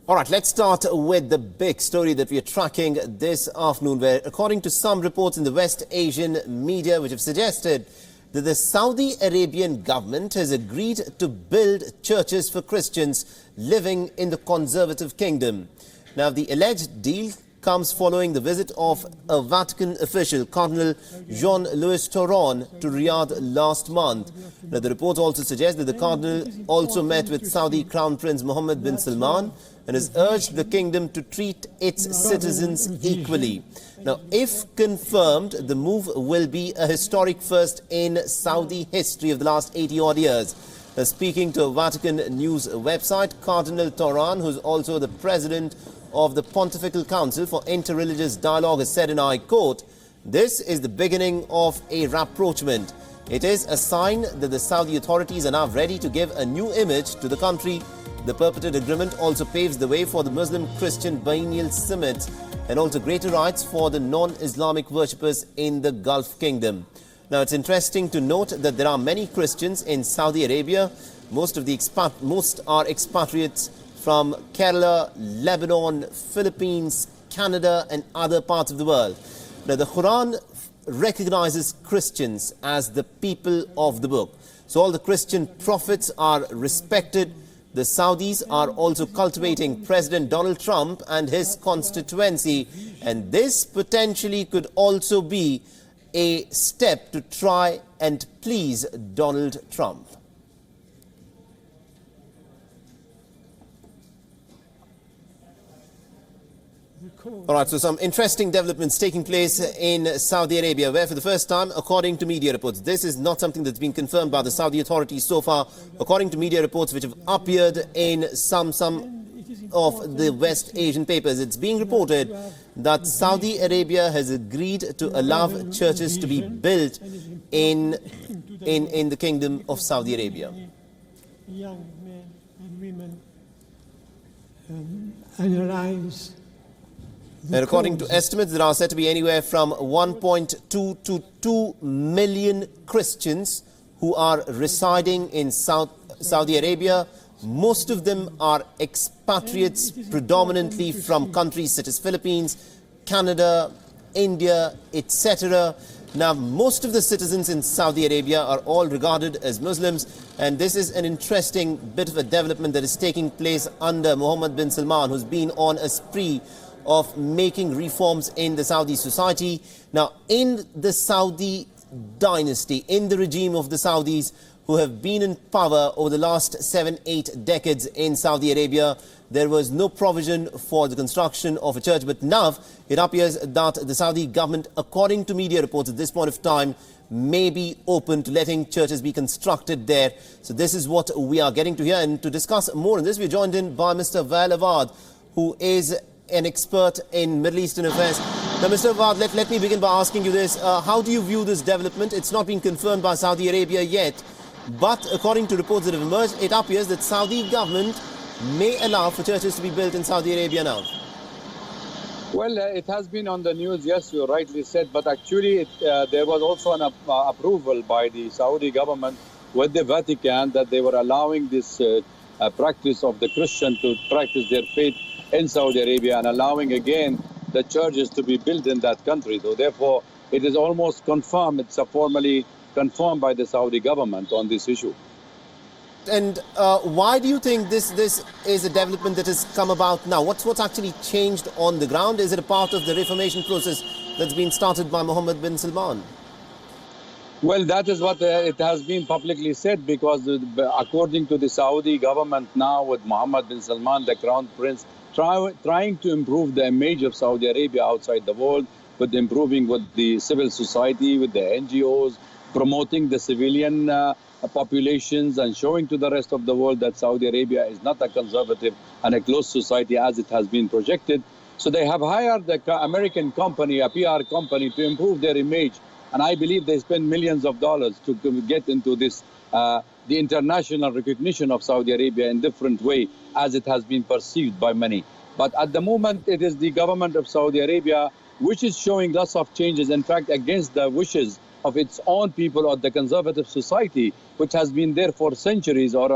All right, let's start with the big story that we are tracking this afternoon, where according to some reports in the West Asian media which have suggested that the Saudi Arabian government has agreed to build churches for Christians living in the conservative kingdom. Now, the alleged deal comes following the visit of a Vatican official, Cardinal Jean-Louis Tauran, to Riyadh last month. Now, the report also suggests that the Cardinal also met with Saudi Crown Prince Mohammed bin Salman and has urged the kingdom to treat its citizens equally. Now, if confirmed, the move will be a historic first in Saudi history of the last 80-odd years. Now, speaking to a Vatican news website, Cardinal Tauran, who is also the president of the Pontifical Council for Interreligious Dialogue, has said, and I quote, "This is the beginning of a rapprochement. It is a sign that the Saudi authorities are now ready to give a new image to the country. The purported agreement also paves the way for the Muslim-Christian biennial summit and also greater rights for the non-Islamic worshippers in the Gulf Kingdom." Now, it's interesting to note that there are many Christians in Saudi Arabia. Most are expatriates from Kerala, Lebanon, Philippines, Canada and other parts of the world. Now, the Quran recognizes Christians as the people of the book. So all the Christian prophets are respected. The Saudis are also cultivating President Donald Trump and his constituency, and this potentially could also be a step to try and please Donald Trump. All right, so some interesting developments taking place in Saudi Arabia, where for the first time, according to media reports, this is not something that's been confirmed by the Saudi authorities so far, according to media reports which have appeared in some of the West Asian papers, it's being reported that Saudi Arabia has agreed to allow churches to be built in the Kingdom of Saudi Arabia. Young men and women analyze. And according to estimates, there are said to be anywhere from 1.2 to 2 million Christians who are residing in Saudi Arabia. Most of them are expatriates, predominantly from countries such as Philippines, Canada, India, etc. Now, most of the citizens in Saudi Arabia are all regarded as Muslims, and this is an interesting bit of a development that is taking place under Mohammed bin Salman, who's been on a spree of making reforms in the Saudi society. Now, in the Saudi dynasty, in the regime of the Saudis who have been in power over the last 7-8 decades in Saudi Arabia, there was no provision for the construction of a church. But now it appears that the Saudi government, according to media reports at this point of time, may be open to letting churches be constructed there. So this is what we are getting to here. And to discuss more on this, we're joined in by Mr. Wael Awad, who is an expert in Middle Eastern affairs. Now, Mr. Awad, let me begin by asking you this. How do you view this development? It's not been confirmed by Saudi Arabia yet, but according to reports that have emerged, it appears that Saudi government may allow for churches to be built in Saudi Arabia now. Well, it has been on the news, yes, you rightly said, but actually there was also an approval by the Saudi government with the Vatican that they were allowing this practice of the Christian to practice their faith in Saudi Arabia and allowing again the churches to be built in that country. So therefore, it is almost confirmed, it's formally confirmed by the Saudi government on this issue. And why do you think this is a development that has come about now? What's actually changed on the ground? Is it a part of the reformation process that's been started by Mohammed bin Salman? Well, that is what it has been publicly said, because according to the Saudi government now, with Mohammed bin Salman, the crown prince, trying to improve the image of Saudi Arabia outside the world, with improving with the civil society, with the NGOs, promoting the civilian populations and showing to the rest of the world that Saudi Arabia is not a conservative and a closed society as it has been projected. So they have hired the American company, a PR company, to improve their image. And I believe they spend millions of dollars to get into this, the international recognition of Saudi Arabia in different way as it has been perceived by many. But at the moment, it is the government of Saudi Arabia which is showing lots of changes, in fact, against the wishes of its own people or the conservative society, which has been there for centuries, or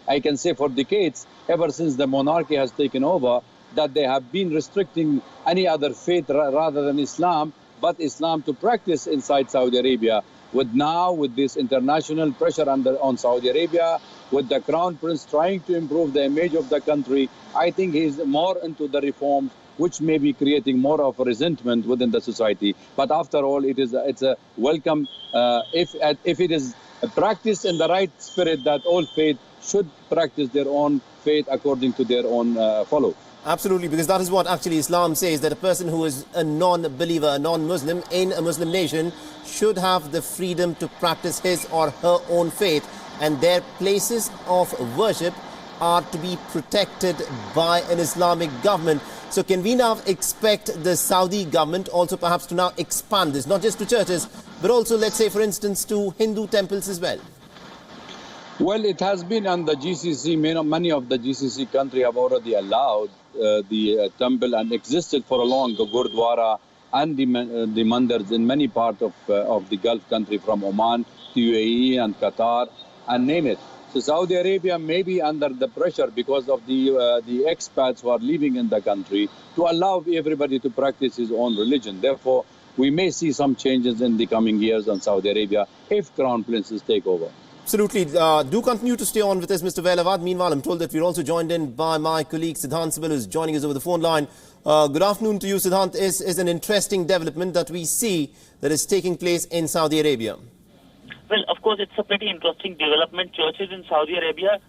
I can say for decades, ever since the monarchy has taken over, that they have been restricting any other faith rather than Islam, but Islam to practice inside Saudi Arabia. With this international pressure on Saudi Arabia, with the Crown Prince trying to improve the image of the country, I think he's more into the reforms, which may be creating more of a resentment within the society. But after all, it's a welcome if it is practiced in the right spirit, that all faith should practice their own faith according to their own follow. Absolutely, because that is what actually Islam says, that a person who is a non-believer, a non-Muslim in a Muslim nation should have the freedom to practice his or her own faith, and their places of worship are to be protected by an Islamic government. So can we now expect the Saudi government also perhaps to now expand this, not just to churches, but also, let's say, for instance, to Hindu temples as well? Well, it has been on the GCC. Many of the GCC countries have already allowed the temple, and existed for a long, the Gurdwara and the mandirs in many parts of the Gulf country, from Oman to UAE and Qatar, and name it. So Saudi Arabia may be under the pressure because of the expats who are living in the country, to allow everybody to practice his own religion. Therefore, we may see some changes in the coming years on Saudi Arabia if Crown Princes take over. Absolutely. Do continue to stay on with us, Mr. Vehlawat. Meanwhile, I'm told that we're also joined in by my colleague Siddhant Sibal, who's joining us over the phone line. Good afternoon to you, Siddhant. Is an interesting development that we see that is taking place in Saudi Arabia. Well, of course, it's a pretty interesting development. Churches in Saudi Arabia,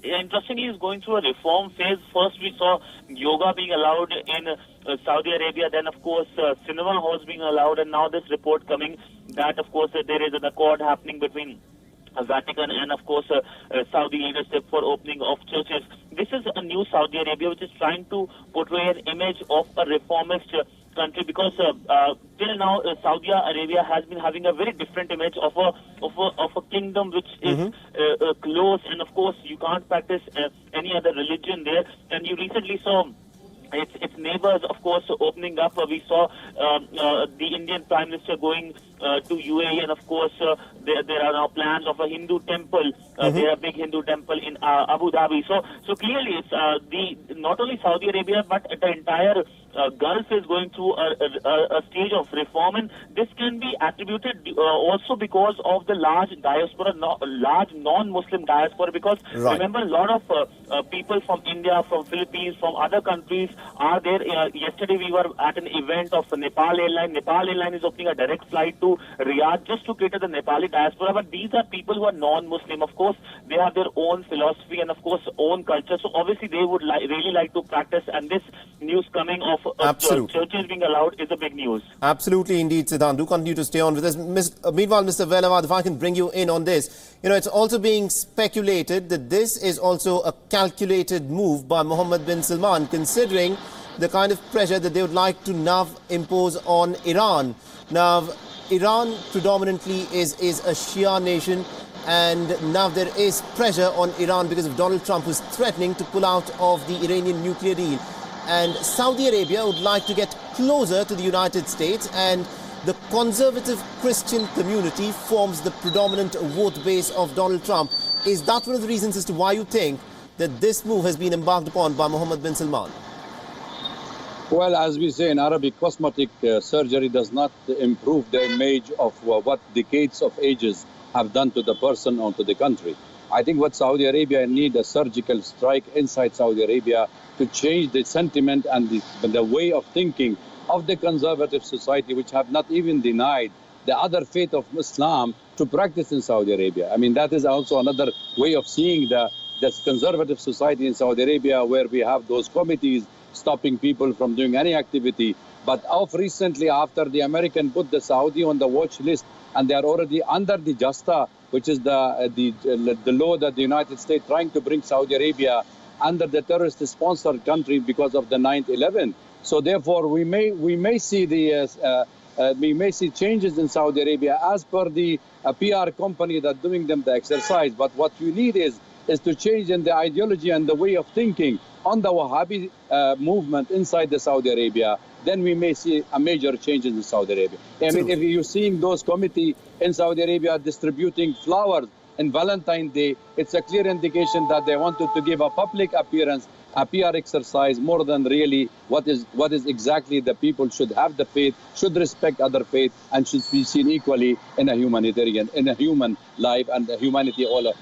interestingly, is going through a reform phase. First, we saw yoga being allowed in Saudi Arabia. Then, of course, cinema halls being allowed. And now this report coming that, of course, there is an accord happening between Vatican and, of course, Saudi leadership for opening of churches. This is a new Saudi Arabia which is trying to portray an image of a reformist country, because till now Saudi Arabia has been having a very different image of a kingdom which is closed, and of course you can't practice any other religion there. And you recently saw its neighbors, of course, opening up. We saw the Indian Prime Minister going to UAE, and of course there are now plans of a Hindu temple. There are a big Hindu temple in Abu Dhabi. So clearly it's not only Saudi Arabia but the entire Gulf is going through a stage of reform, and this can be attributed also because of the large diaspora, large non-Muslim diaspora. Because remember, a lot of people from India, from Philippines, from other countries are there. Yesterday we were at an event of Nepal Airline. Nepal Airline is opening a direct flight to Riyadh just to cater the Nepali diaspora. But these are people who are non-Muslim. Of course, they have their own philosophy and, of course, own culture. So obviously they would really like to practice. And this news coming of churches being allowed is a big news. Absolutely, indeed, Siddhant. Do continue to stay on with us. Meanwhile, Mr. Vehlawat, if I can bring you in on this, it's also being speculated that this is also a calculated move by Mohammed bin Salman, considering the kind of pressure that they would like to now impose on Iran. Now, Iran predominantly is a Shia nation, and now there is pressure on Iran because of Donald Trump, who's threatening to pull out of the Iranian nuclear deal. And Saudi Arabia would like to get closer to the United States, and the conservative Christian community forms the predominant vote base of Donald Trump. Is that one of the reasons as to why you think that this move has been embarked upon by Mohammed bin Salman? Well, as we say in Arabic, cosmetic surgery does not improve the image of what decades of ages have done to the person or to the country. I think what Saudi Arabia needs a surgical strike inside Saudi Arabia to change the sentiment and the way of thinking of the conservative society, which have not even denied the other faith of Islam to practice in Saudi Arabia. I mean, that is also another way of seeing the conservative society in Saudi Arabia, where we have those committees stopping people from doing any activity. But recently, after the American put the Saudi on the watch list, and they are already under the JASTA, which is the law that the United States trying to bring Saudi Arabia under the terrorist-sponsored country because of the 9/11. So therefore, we may see changes in Saudi Arabia as per the PR company that doing them the exercise. But what you need is is to change in the ideology and the way of thinking on the Wahhabi movement inside the Saudi Arabia, then we may see a major change in Saudi Arabia. I mean, if you're seeing those committee in Saudi Arabia distributing flowers on Valentine's Day, it's a clear indication that they wanted to give a public appearance, a PR exercise, more than really what is exactly the people should have the faith, should respect other faith, and should be seen equally in a humanitarian, in a human life, and humanity all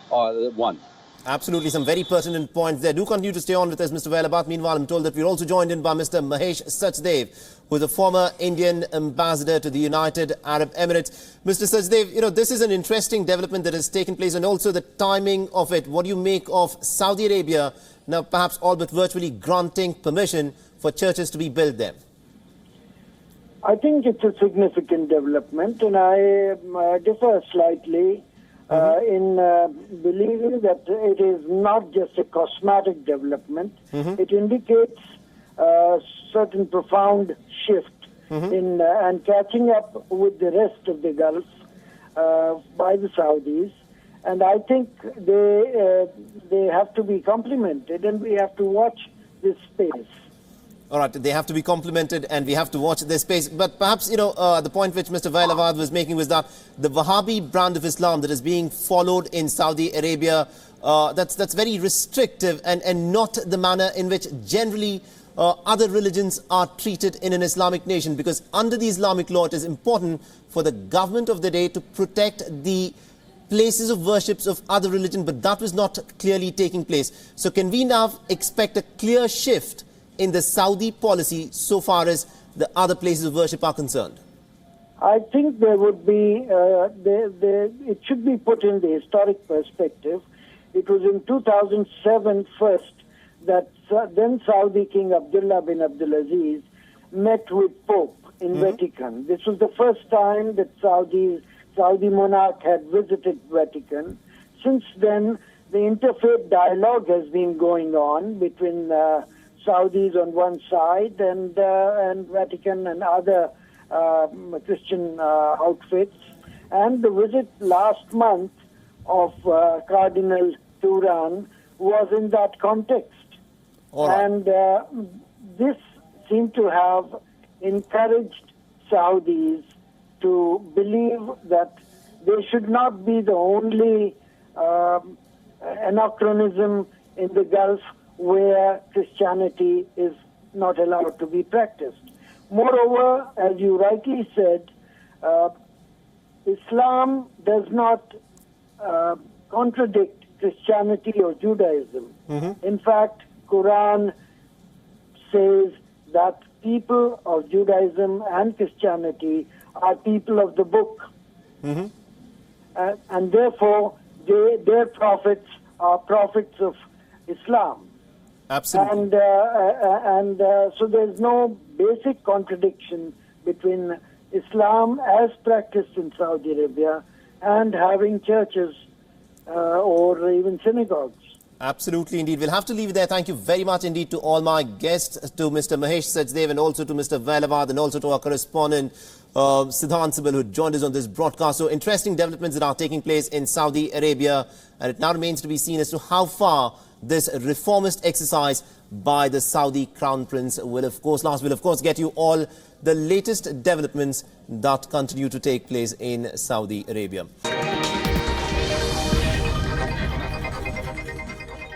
one. Absolutely, some very pertinent points there. Do continue to stay on with us, Mr. Vailabat. Meanwhile, I'm told that we're also joined in by Mr. Mahesh Sachdev, who is a former Indian ambassador to the United Arab Emirates. Mr. Sachdev, you know, this is an interesting development that has taken place, and also the timing of it. What do you make of Saudi Arabia now perhaps all but virtually granting permission for churches to be built there? I think it's a significant development, and I differ slightly in believing that it is not just a cosmetic development. It indicates a certain profound shift in and catching up with the rest of the Gulf by the Saudis. And I think they have to be complimented, and we have to watch this space. All right, they have to be complemented and we have to watch their space. But perhaps, you know, the point which Mr. Vailavat was making was that the Wahhabi brand of Islam that is being followed in Saudi Arabia, that's very restrictive and not the manner in which generally other religions are treated in an Islamic nation. Because under the Islamic law, it is important for the government of the day to protect the places of worships of other religion, but that was not clearly taking place. So can we now expect a clear shift in the Saudi policy so far as the other places of worship are concerned? I think there would be, it should be put in the historic perspective. It was in 2007 first that then Saudi King Abdullah bin Abdulaziz met with Pope in Vatican. This was the first time that Saudi monarch had visited Vatican. Since then, the interfaith dialogue has been going on between Saudis on one side and Vatican and other Christian outfits. And the visit last month of Cardinal Turan was in that context. Right. And this seemed to have encouraged Saudis to believe that they should not be the only anachronism in the Gulf where Christianity is not allowed to be practiced. Moreover, as you rightly said, Islam does not contradict Christianity or Judaism. In fact, Quran says that people of Judaism and Christianity are people of the book. And therefore, their prophets are prophets of Islam. Absolutely. And so there's no basic contradiction between Islam as practiced in Saudi Arabia and having churches or even synagogues. Absolutely, indeed. We'll have to leave it there. Thank you very much indeed to all my guests, to Mr. Mahesh Sachdev and also to Mr. Vailavat and also to our correspondent, Siddhant Sibal, who joined us on this broadcast. So interesting developments that are taking place in Saudi Arabia, and it now remains to be seen as to how far this reformist exercise by the Saudi Crown Prince will of course last. We'll of course get you all the latest developments that continue to take place in Saudi Arabia.